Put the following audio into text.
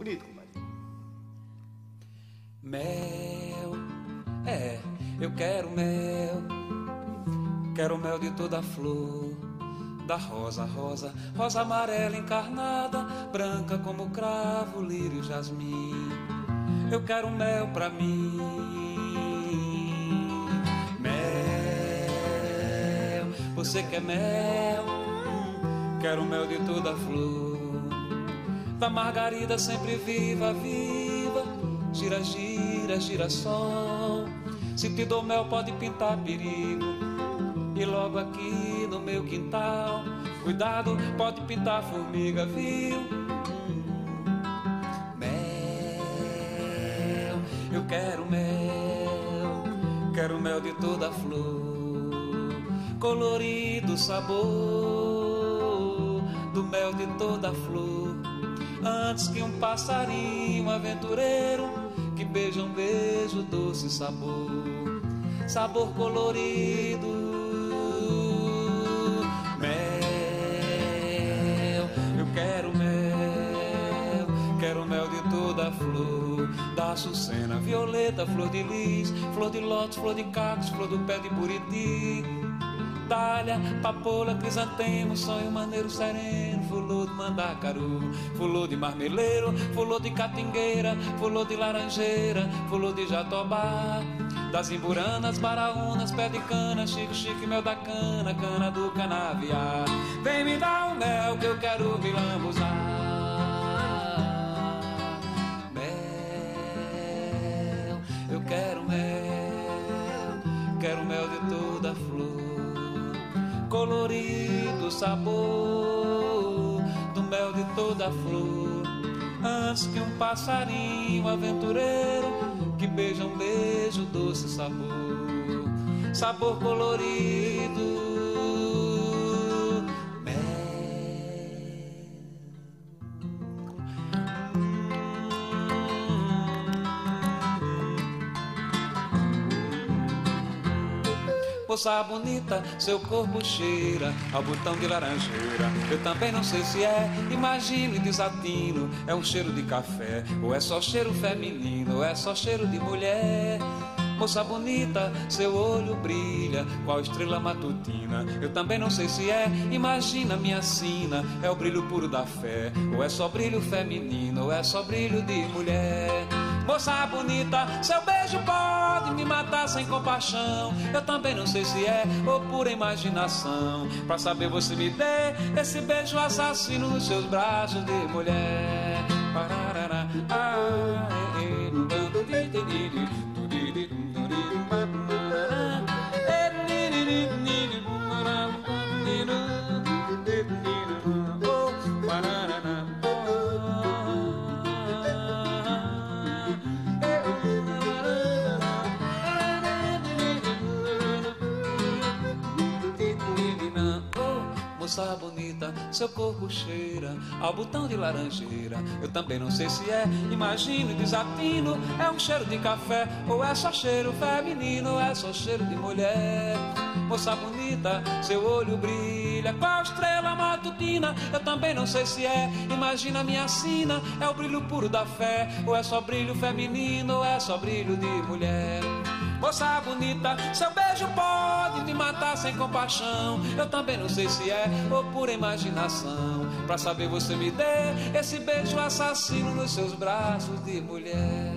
Bonito, compadre. Mel, eu quero mel de toda flor, da rosa, rosa, rosa amarela encarnada, branca como cravo, lírio e jasmim. Eu quero mel pra mim. Mel, você quer mel? Quero mel de toda flor, da margarida sempre viva, viva. Gira, gira, girassol. Se te dou mel pode pintar perigo. E logo aqui no meu quintal, cuidado, pode pintar formiga, viu? Mel, eu quero mel de toda flor, colorido sabor do mel de toda flor. Antes que um passarinho aventureiro que beija um beijo, doce sabor, sabor colorido. Mel, eu quero mel de toda flor, da açucena, violeta, flor de lis, flor de lótus, flor de cactos, flor do pé de buriti, dália, papoula, crisantemo, sonho maneiro sereno, fulô de mandacaru, fulô de marmeleiro, fulô de catingueira, fulô de laranjeira, fulô de jatobá, das imburanas, baraúnas, pé de cana, chique, chique, mel da cana, cana do canaviar. Vem me dar o mel que eu quero me lambuzar. Mel, eu quero mel de toda flor, colorido sabor do mel de toda flor. Antes que um passarinho aventureiro que beija um beijo, doce sabor, sabor colorido. Moça bonita, seu corpo cheira ao botão de laranjeira. Eu também não sei se é, imagino e desatino. É um cheiro de café, ou é só cheiro feminino, ou é só cheiro de mulher. Moça bonita, seu olho brilha qual estrela matutina. Eu também não sei se é, imagina minha sina. É o brilho puro da fé, ou é só brilho feminino, ou é só brilho de mulher. Moça bonita, seu beijo pode me matar sem compaixão. Eu também não sei se é ou pura imaginação. Pra saber você me dê esse beijo assassino nos seus braços de mulher. Moça bonita, seu corpo cheira ao botão de laranjeira. Eu também não sei se é, imagino e desatino. É um cheiro de café, ou é só cheiro feminino, ou é só cheiro de mulher. Moça bonita, seu olho brilha qual estrela matutina. Eu também não sei se é, imagina minha sina. É o brilho puro da fé, ou é só brilho feminino, ou é só brilho de mulher. Moça bonita, seu beijo pode me matar sem compaixão. Eu também não sei se é ou pura imaginação. Pra saber você me dê esse beijo assassino nos seus braços de mulher.